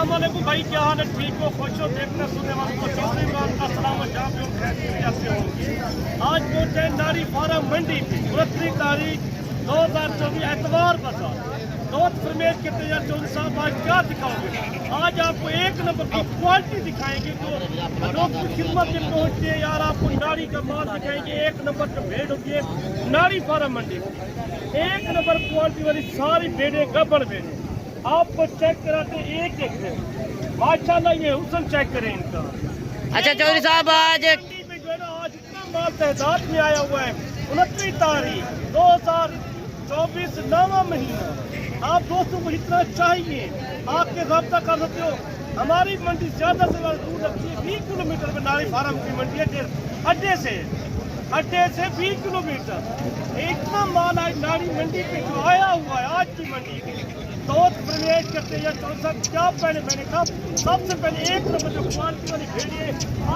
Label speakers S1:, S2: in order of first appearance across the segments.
S1: अस्सलाम वालेकुम भाई, क्या हाल है? ठीक हो, खुश हो? देखने सुनने वालों को चौधरी इमरान का सलाम और जहाँ भी हो कैसे होंगे। आज पहुंचे नारी फार्म मंडी थी 29 तारीख 2024 एतवार बाजार। दोस्त फरमेश कहते हैं चौधरी साहब आज क्या दिखाओगे? आज आपको एक नंबर की क्वालिटी दिखाएंगे जो लोग की खिदमत में पहुंचते हैं। यार आपको नारी का माल दिखाएंगे, एक नंबर की भेड़ होती है नारी फार्म मंडी में। एक नंबर क्वालिटी वाली सारी भेड़ें गबड़ भेड़ें आपको चेक कराते एक एक माशाल्लाह। ये हुस्न चेक करें इनका।
S2: अच्छा चौधरी साहब आज
S1: मंडी में जो है ना आज इतना माल तहदाद में आया हुआ है 29 तारीख 2024 9वां महीना। आप दोस्तों को इतना चाहिए आपके रब्ता कर सकते हो। हमारी मंडी ज्यादा से ज्यादा दूर लगती है 20 किलोमीटर में नारी फार्म की मंडी है अड्डे से 20 किलोमीटर। इतना माल आज नारी मंडी पे जो आया हुआ है आज की मंडी में दोस्त प्रवेश करते हैं। तो सब क्या पहले मैंने कहा सबसे पहले एक नंबर जो क्वालिटी वाली भेड़िए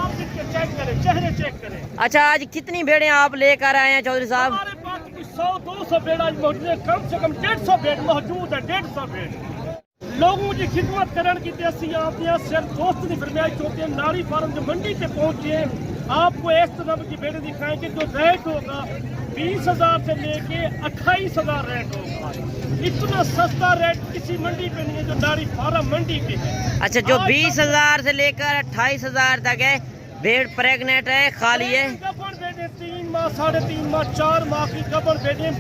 S1: आप इनके चेक करें, चेहरे चेक करें।
S2: अच्छा आज कितनी भेड़ें आप लेकर आए हैं चौधरी साहब?
S1: हमारे पास 100-200 भेड़ आज मौजूद है, कम से कम 150 भेड़ मौजूद है। 150 भेड़ लोगों की खिदमत करने की जैसी आप यहाँ सिर्फ दोस्त की फरमाइश होती है। नारी फार्म जो मंडी पे पहुंचे आपको इस तरह की भेड़ दिखाएंगे जो रेट होगा 20,000 से लेके 28,000 रेट होगा। इतना सस्ता रेट किसी मंडी पे नहीं है जो नारी फार्म मंडी पे है।
S2: अच्छा जो 20,000 से लेकर 28,000 तक है भेड़ प्रेग्नेंट है, खाली है?
S1: गबड़ भेड़े 3 माह 3.5 माह 4 माह की गबड़ भेड़े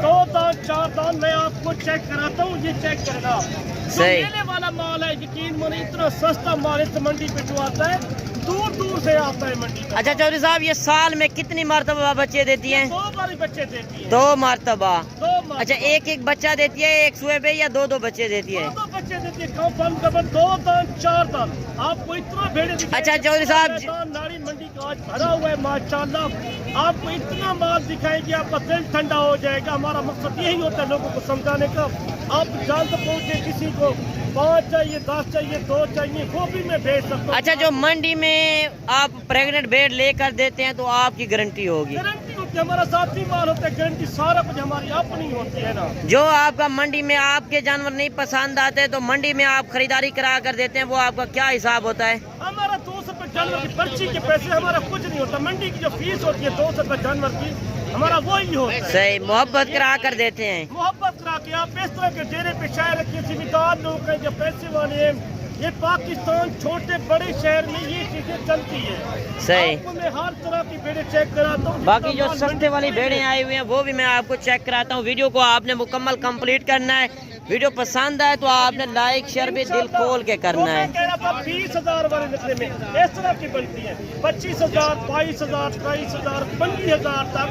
S1: 2 दांत 4 दांत मैं आपको चेक कराता हूँ। ये चेक करना
S2: सही
S1: मेले वाला माल है, यकीन माने इतना सस्ता माल इस मंडी पे जो आता है दूर दूर से आता है मंडी पे।
S2: अच्छा चौधरी साहब ये साल में कितनी मरतबा बच्चे देती हैं?
S1: 2 बार बच्चे देती है।
S2: 2 मरतबा।
S1: 2 मरतबा।
S2: अच्छा एक बच्चा देती है एक सुबह पे या 2 बच्चे देती है?
S1: 2 बच्चे देती है। कम गबड़ 2 दांत 4 दांत आपको इतना भेड़े दिखाएंगे।
S2: अच्छा चौधरी साहब
S1: नारी मंडी का आज भरा हुआ है माशाल्लाह। आपको इतना माल दिखाएंगे आपका दिल ठंडा हो जाएगा। हमारा मकसद यही होता है लोगों को समझाने का। आप जान तो पहुंचे किसी को 5 चाहिए 10 चाहिए 2 चाहिए वो भी मैं भेज सकता हूँ।
S2: अच्छा जो मंडी में आप प्रेग्नेंट भेड़ लेकर देते हैं तो आपकी गारंटी होगी?
S1: गारंटी होती है, हमारा साथी माल होता है, गारंटी सारा कुछ हमारी अपनी होती है ना।
S2: जो आपका मंडी में आपके जानवर नहीं पसंद आते तो मंडी में आप खरीदारी करा कर देते हैं, वो आपका क्या हिसाब होता है?
S1: हमारा 200 रुपये जानवर की पर्ची के पैसे हमारा कुछ नहीं होता। मंडी की जो फीस होती है 200 रुपये जानवर की हमारा वही होता है।
S2: सही मोहब्बत करा कर देते हैं।
S1: मोहब्बत करा के आप इस तरह के डेरे पे शायर रखिए। जिम्मेदार लोग हैं जो पैसे वाले हैं। ये पाकिस्तान छोटे बड़े शहर में ये चीजें चलती है।
S2: सही।
S1: आपको मैं हर तरह की भेड़ें चेक कराता हूँ।
S2: बाकी जो सस्ते वाली भेड़ें आई हुई हैं वो भी मैं आपको चेक कराता हूँ। वीडियो को आपने मुकम्मल कंप्लीट करना है। वीडियो पसंद आए तो आपने लाइक शेयर भी दिल खोल के करना है।
S1: 20,000 वाले नकले में इस तरह की बनती है 25,000 22,000 23,000 25,000 तक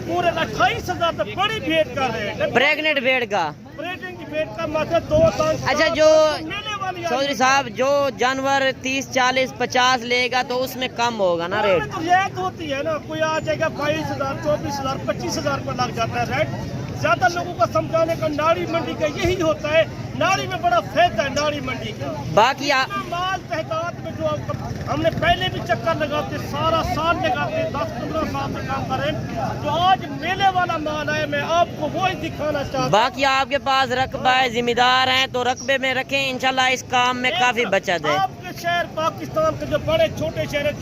S1: पूरे 28,000 तक बड़ी भेड़ का रेट है।
S2: प्रेग्नेंट भेड़ का
S1: प्रेग्नेंट की भेड़ का मतलब 2 दांत।
S2: अच्छा जो चौधरी साहब जो जानवर 30 40 50 लेगा तो उसमें कम होगा ना रेट?
S1: तो रियायत होती है ना। कोई आ जाएगा 22,000 24,000 25,000 पर लग जाता है रेट। ज्यादा लोगों को समझाने का नारी मंडी का यही होता है। नारी में बड़ा फायदा है नारी मंडी का।
S2: बाकी
S1: माल तहदाद में जो हमने पहले भी चक्कर लगाते सारा साल लगाते 10-15 साल से काम करें जो आज मेले वाला माल है मैं आपको वही दिखाना चाहता हूँ।
S2: बाकी आपके पास रकबा है, जिम्मेदार हैं तो रकबे में रखें, इंशाल्लाह इस काम में काफी बचत है।
S1: आपके शहर पाकिस्तान के जो बड़े छोटे शहर है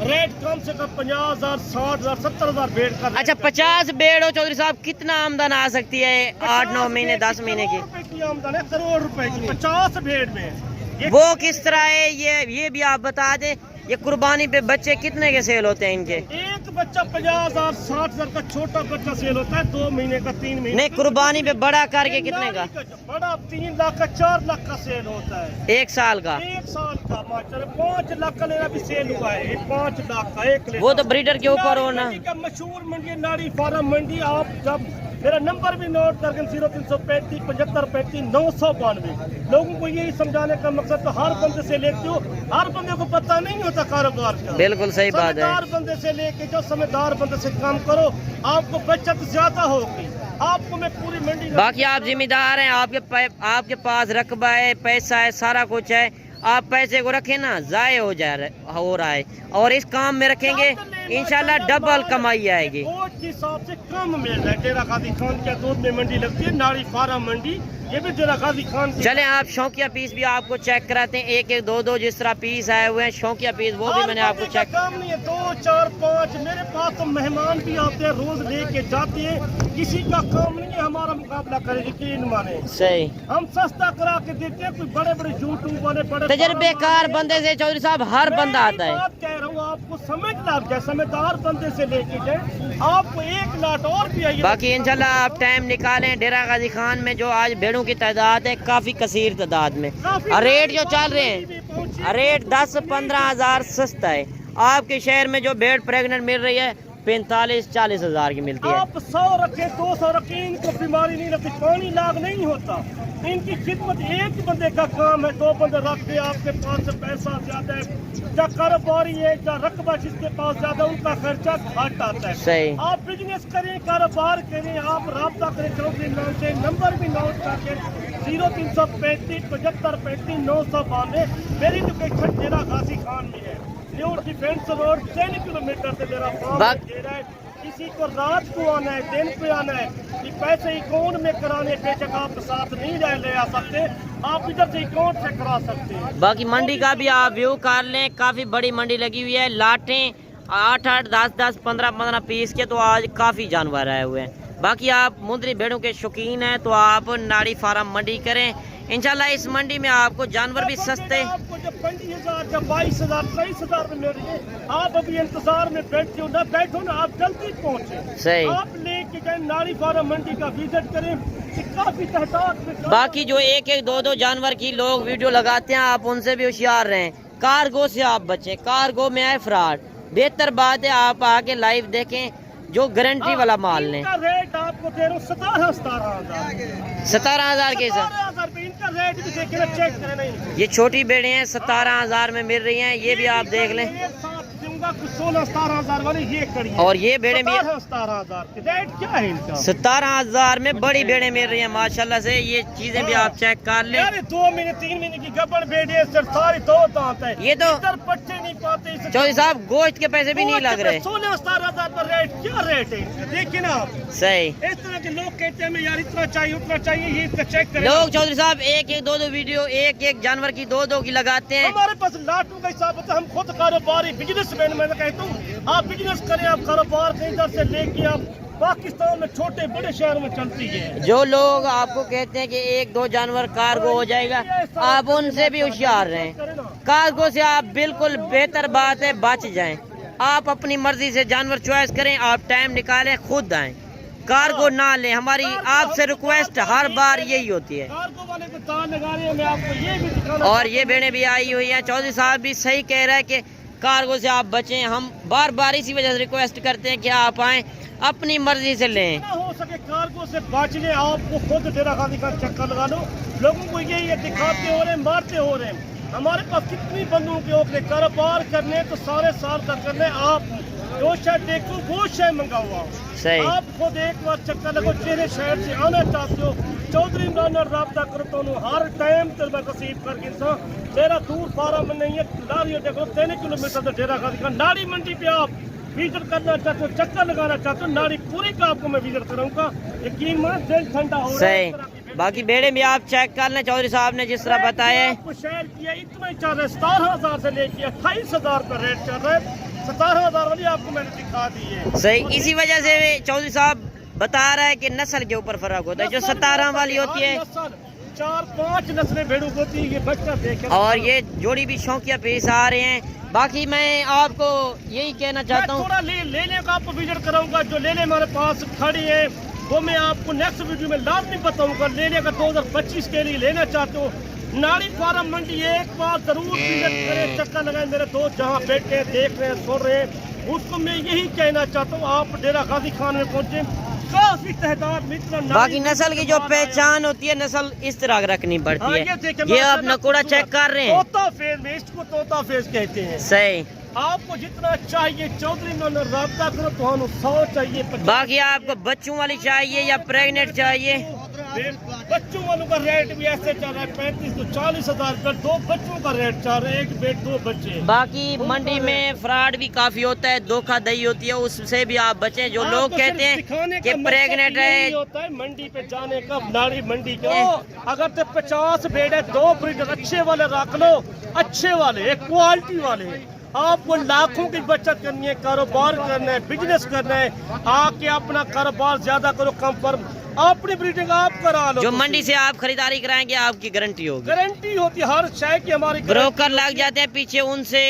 S1: रेट कम से कम 50,000 60,000 70,000 भेड़ का।
S2: अच्छा 50 भेड़ हो चौधरी साहब कितना आमदन आ सकती है 8-9 महीने 10 महीने की?
S1: आमदन है करोड़ रुपए की 50 भेड़ में।
S2: वो किस तरह है ये भी आप बता दें। ये कुर्बानी पे बच्चे कितने के सेल होते हैं इनके?
S1: एक बच्चा 50,000 60,000 का छोटा बच्चा सेल होता है 2 महीने का 3 महीने।
S2: नहीं कुर्बानी पे बड़ा करके कितने का?
S1: बड़ा 3 लाख का 4 लाख का सेल होता है
S2: 1 साल का।
S1: 1 साल का माशाल्लाह 5 लाख का लेना भी सेल हुआ है। 5 लाख का एक
S2: वो तो ब्रीडर के ऊपर हो ना।
S1: मशहूर मंडी नारी फार्म मंडी। आप जब मेरा नंबर भी नोट करके 0335 75 35 992। लोगों को यही समझाने का मकसद तो हर बंदे से लेते हो, हर बंदे को पता नहीं होता कारोबार का।
S2: बिल्कुल सही बात है।
S1: समझदार बंदे से लेके जो समझदार बंदे से काम करो आपको बचत ज्यादा होगी। आपको मैं पूरी मंडी
S2: बाकी आप जिम्मेदार हैं, आपके पास रकबा है, पैसा है, सारा कुछ है। आप पैसे को रखें ना ज़ाय हो रहा है और इस काम में रखेंगे इंशाल्लाह डबल कमाई आएगी।
S1: के हिसाब से कम मिल रहा है। डेरा गाजी खान के दूध में मंडी लगती है, नारी फार्म मंडी ये भी डेरा गाजी खान की।
S2: चलें आप शौकिया पीस भी आपको चेक कराते हैं, एक एक दो दो जिस तरह पीस आए हुए हैं शौकिया पीस, वो भी मैंने आपको चेक।
S1: काम नहीं है, 2 4 5 मेरे पास तो मेहमान भी आते हैं, रोज लेके जाते हैं, किसी का काम नहीं है हमारा मुकाबला करे, यकीन माने।
S2: सही,
S1: हम सस्ता करा के देते हैं, कोई बड़े बड़े यूट्यूब वाले बड़े
S2: तजर्बेकार बंदे से चौधरी साहब हर बंदा आता है।
S1: बात कह रहा हूँ आपको, समझदार जाए, समझदार बंदे से लेके जाए, आपको 1 लाख और भी आइए।
S2: बाकी इंशाल्लाह आप टाइम निकालें। डेरा गाजी खान में जो आज भेड़ों की तादाद है काफी कसीर तादाद में, और रेट जो चल रहे हैं रेट 10-15 हजार सस्ता है। आपके शहर में जो भेड़ प्रेग्नेंट मिल रही है 45-40 हजार की मिलती है।
S1: आप 100 रखे 200 रखे, इनको बीमारी नहीं लगती, पानी लाग नहीं होता, इनकी खिदमत एक बंदे का काम है, 2 बंदे रख के आपके पास से पैसा ज्यादा है, या कारोबारी है या रकबा जिसके पास ज्यादा उनका खर्चा घट आता है।
S2: सही,
S1: आप बिजनेस करें, कारोबार करें, आप राब्ता करें चौधरी नाम से, नंबर भी नोट करके 0335 75 35 992। मेरी लोकेशन डेरा गाजी खान में है, न्यू डिफेंस रोड 10 किलोमीटर से मेरा फार्म दे रहा है। किसी को रात को आना है, दिन पे आना है, कि पैसे अकाउंट में कराने बेशक आप साथ नहीं ले आ सकते, आप इधर से अकाउंट से करा सकते हैं।
S2: बाकी मंडी का भी आप व्यू कर लें, काफी बड़ी मंडी लगी हुई है, लाटें 8-8 10-10 15-15 पीस के तो आज काफी जानवर आए हुए हैं। बाकी आप मुंदरी भेड़ों के शौकीन हैं तो आप नाड़ी फार्म मंडी करें, इंशाल्लाह इस मंडी में आपको जानवर भी सस्ते।
S1: आपको जब 25,000 जब 22,000 23,000 में मिल रही है, आप अभी इंतजार में बैठे हो ना, बैठो ना, आप जल्दी पहुँचे।
S2: सही,
S1: आप लेके जाए नाड़ी फार्म मंडी का विजिट करें, काफी तहतात में।
S2: बाकी जो एक एक दो दो जानवर की लोग वीडियो लगाते हैं आप उनसे भी होशियार रहें, कार्गो से आप बचें, कार्गो में है फ्रॉड। बेहतर बात है आप आके लाइव देखें, जो गारंटी वाला माल लें।
S1: इनका रेट आपको दे रहा हूँ
S2: 17,000 के साथ।
S1: 17,000 इनका रेट भी देखे ना, चेक करें नहीं।
S2: ये छोटी बेड़े हैं 17,000 में मिल रही हैं, ये भी आप देख लें।
S1: 16-17,000 वाली ये कड़ी है।
S2: और ये बेड़े भी
S1: 17,000 के रेट क्या है इनका?
S2: 17,000 में बड़ी बेड़े मिल रही हैं माशाल्लाह से, ये चीजें भी आप चेक कर लें।
S1: यार 2 महीने 3 महीने की गब्बर बेड़े सारी 2 दांत है,
S2: ये तो
S1: इधर पट्टे नहीं पाते।
S2: चौधरी साहब गोश्त के पैसे भी नहीं लग रहे।
S1: 16-17,000 पर रेट क्या रेट है, देखिए ना।
S2: सही,
S1: इस तरह के लोग कहते हैं यार इतना चाहिए उतना चाहिए, ये इसका चेक करें।
S2: लोग चौधरी साहब एक एक दो दो वीडियो एक एक जानवर की 2-2 की लगाते हैं।
S1: हमारे पास लाटू का हिसाब होता है, हम खुद कारोबारी बिजनेसमैन, मैं कहता हूँ आप बिजनेस करें, आप कारोबार कहीं इधर से लेके आप पाकिस्तान में छोटे बड़े शहर में चलती है।
S2: जो लोग आपको कहते हैं कि 1-2 जानवर कार्गो हो जाएगा, आप उनसे भी होशियार रहें। कार्गो से आप बिल्कुल बेहतर बात है बच जाएं, आप अपनी मर्जी से जानवर चॉइस करें, आप टाइम निकालें, खुद आएं, कार्गो ना लें। हमारी आपसे रिक्वेस्ट हर बार यही होती है।
S1: कार्गो वाले को तार लगा रहे हैं, मैं आपको ये भी दिखाना।
S2: और ये भेड़ें भी आई हुई हैं, चौधरी साहब भी सही कह रहा है कि कार्गो से आप बचें। हम बार बार इसी वजह से रिक्वेस्ट करते हैं कि आप आएं, अपनी मर्जी से लें।
S1: जितना हो सके कार्गो से बच लें, आपको खुद डेरा गाजी का चक्कर लगा लो, लोगों को ये दिखाते हो रहे, मारते हो रहे हैं। हमारे पास कितनी बंदों के ओखले कारोबार करने तो सारे साल का करने, आप जो शहर देखो वो शहर मंगाओ।
S2: सही,
S1: आप खुद एक बार चक्कर लगो, चेहरे शहर से आना चाहते हो चौधरी इमरान राब्ता करो तो हर टाइम तलबा तसीब करके इंसान डेरा दूर फार्म में नहीं है, लारी देखो 3 किलोमीटर से डेरा गाजी का नाड़ी मंडी पे आप विजिट करना चाहते हो, चक्कर लगाना चाहते हो, नाड़ी पूरी का आपको मैं विजिट कराऊंगा, यकीन मान दिल ठंडा हो रहा है।
S2: सही, बाकी बेड़े भी आप चेक कर लें, चौधरी साहब ने जिस तरह बताया है।
S1: आपको शेयर किया इतना ही चल रहा है, 17,000 से लेके 28,000 का रेट चल रहा है, 17,000 वाली आपको मैंने दिखा दी है।
S2: सही, इसी वजह से चौधरी साहब बता रहा है कि नस्ल के ऊपर फर्क होता है, जो 17 वाली होती है
S1: 4-5 नस्लें भेड़ों होती है, ये बच्चा देखे।
S2: और ये जोड़ी भी शौकिया पेश आ रहे हैं। बाकी मैं आपको यही कहना चाहता हूँ,
S1: थोड़ा लेने का आपको विजिट कराऊंगा, जो लेने हमारे पास खड़ी है वो मैं आपको नेक्स्ट वीडियो में लाजमी बताऊंगा। लेने का 2025 के लिए लेना चाहते हो, नाड़ी फार्म मंडी एक बार जरूर विजिट करें, चक्कर लगाए। मेरे दोस्त जहाँ बैठे हैं, देख रहे हैं, सुन रहे हैं, उसको मैं यही कहना चाहता हूँ आप डेरा गाजी खान में पहुँचे, काफी तादाद में इतना।
S2: बाकी नस्ल की जो पहचान होती है, नस्ल इस तरह रखनी पड़ती है। ये आप नकोड़ा चेक कर रहे हैं,
S1: तोता फेस में, इसको तोता फेस कहते हैं।
S2: सही,
S1: आपको जितना चाहिए चौधरी में राब्ता करो, तो 100 चाहिए।
S2: बाकी आपको बच्चों वाली चाहिए या प्रेग्नेंट चाहिए,
S1: बच्चों वालों का रेट भी ऐसे चल रहा है 35 से 40 हजार रुपये, 2 बच्चों का रेट चल रहा है, 1 बेड 2 बच्चे।
S2: बाकी मंडी में फ्रॉड भी काफी होता है, धोखा दही होती है, उससे भी आप बचें। जो लोग कहते हैं कि प्रेग्नेंट है,
S1: होता है मंडी पे जाने का, नाड़ी मंडी का अगर तो 50 बेड है, 2 ब्रीडर अच्छे वाले रख लो, अच्छे वाले, एक क्वालिटी वाले। आपको लाखों की बचत करनी है, कारोबार करना है, बिजनेस करना है, आके अपना कारोबार ज्यादा करो, कम पर अपनी ब्रीडिंग आप करा लो।
S2: जो मंडी से आप खरीदारी कराएंगे आपकी गारंटी होगी,
S1: गारंटी होती है हर शय की हमारी।
S2: ब्रोकर लग जाते हैं पीछे, उनसे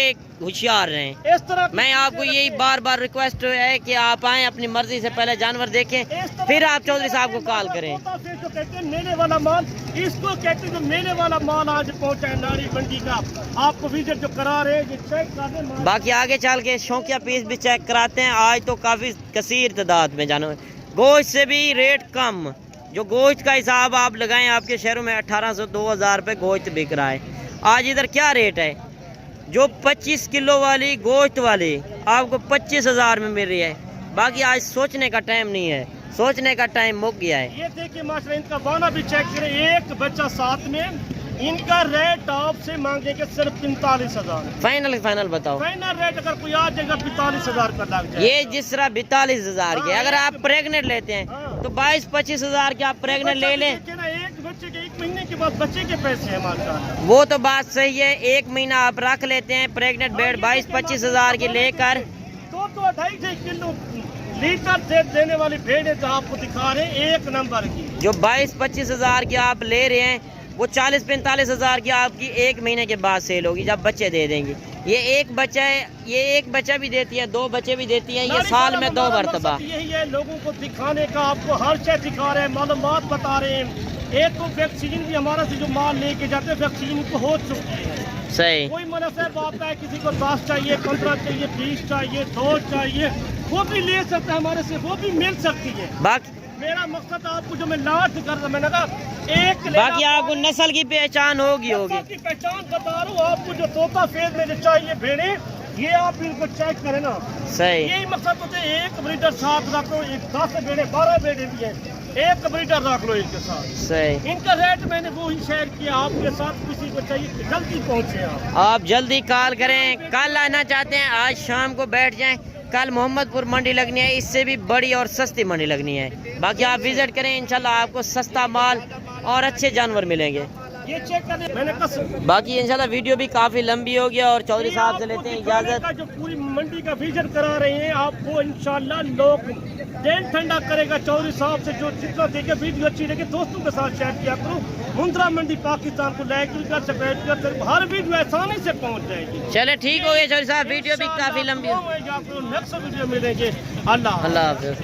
S2: होशियार रहें।
S1: इस तरह
S2: मैं आपको यही बार बार रिक्वेस्ट है कि आप आएं, अपनी मर्जी से पहले जानवर देखें, फिर आप चौधरी साहब को कॉल करें।
S1: जो कहते हैं मेले वाला माल, इसको कहते हैं जो मेले वाला माल आज पहुंचा है नारी मंडी का, आपको विजिट जो करा रहे हैं, ये चेक कर रहे।
S2: बाकी आगे चल के शौकिया पीस भी चेक कराते हैं। आज तो काफी कसीर तादाद में जानवर, गोश्त से भी रेट कम। जो गोश्त का हिसाब आप लगाएं, आपके शहरों में 1800-2000 रुपये गोश्त बिक रहा है। आज इधर क्या रेट है? जो 25 किलो वाली गोश्त वाली आपको 25,000 में मिल रही है। बाकी आज सोचने का टाइम नहीं है, सोचने का टाइम मुक गया है।
S1: ये देखिए माशाल्लाह, इनका बाना भी चेक करें, एक बच्चा साथ में, इनका रेट आपसे मांगेंगे सिर्फ 45,000।
S2: फाइनल बताओ।
S1: फाइनल रेट अगर कोई आ जाएगा 45,000 का लग जाए।
S2: ये जिस तरह 42,000 के, अगर आप प्रेग्नेंट लेते हैं तो 22-25,000 के आप प्रेग्नेंट ले लें।
S1: एक बच्चे के 1 महीने के बाद बच्चे के पैसे हैं माशाल्लाह।
S2: वो तो बात सही है, 1 महीना आप रख लेते हैं प्रेग्नेंट बेड 22-25,000 की लेकर,
S1: तो 2.5 किलो लीटर देने वाली भेड़ जो आपको दिखा रहे हैं, 1 नंबर की।
S2: जो 22-25,000 की आप ले रहे हैं, वो 40-45,000 की आपकी 1 महीने के बाद सेल होगी जब बच्चे दे देंगे। ये एक बच्चा है, ये 1 बच्चा भी देती है, 2 बच्चे भी देती है, ये साल में 2 मरतबा।
S1: यही है लोगों को दिखाने का, आपको हर चीज दिखा रहे हैं, मालूमात बता रहे हैं। एक तो वैक्सीन भी हमारा से जो माल लेके जाते हैं, वैक्सीन को हो चुकी है।
S2: सही।
S1: कोई मनसब आता है, किसी को 10 चाहिए, 15 चाहिए, 20 चाहिए, 2 चाहिए, वो भी ले सकते हैं हमारे से, वो भी मिल सकती है।
S2: बाकी
S1: मेरा मकसद आपको जो मैं लाट कर रहा, मैंने कहा एक
S2: बाकी आपको नस्ल की पहचान होगी
S1: की पहचान बता रहा हूँ आपको। जो तोता फेज में जो चाहिए भेड़े, ये आप इनको चेक करें ना।
S2: सही।
S1: यही मकसद होता है, एक ब्रीडर साथ रख लो, 10 बेड़े 12 बेड़े भी हैं, एक ब्रीडर रख लो इनके साथ।
S2: सही।
S1: इनका रेट मैंने वो ही शेयर किया आपके साथ। किसी को चाहिए जल्दी पहुँचे
S2: आप जल्दी कॉल करें। कल आना चाहते हैं आज शाम को बैठ जाएं, कल मोहम्मदपुर मंडी लगनी है, इससे भी बड़ी और सस्ती मंडी लगनी है। बाकी आप विजिट करें, इंशाल्लाह आपको सस्ता माल और अच्छे जानवर मिलेंगे।
S1: ये चेक करें, मैंने कसम।
S2: बाकी इंशाल्लाह वीडियो भी काफी लंबी हो गया और चौधरी साहब से लेते हैं इजाजत।
S1: जो पूरी मंडी का विजिट करा रहे हैं आपको, इंशाल्लाह लोग दिल ठंडा करेगा चौधरी साहब से। जो जितना देखे वीडियो अच्छी लगे दोस्तों के साथ शेयर किया करो। मुंद्रा मंडी पाकिस्तान को लाइक कर, सब्सक्राइब कर, हर वीडियो आसानी से पहुंच जाएगी।
S2: चले ठीक हो गया चौधरी साहब, वीडियो भी काफी लंबी हो।
S1: नेक्स्ट वीडियो मिलेंगे। अल्लाह
S2: हाफिज़।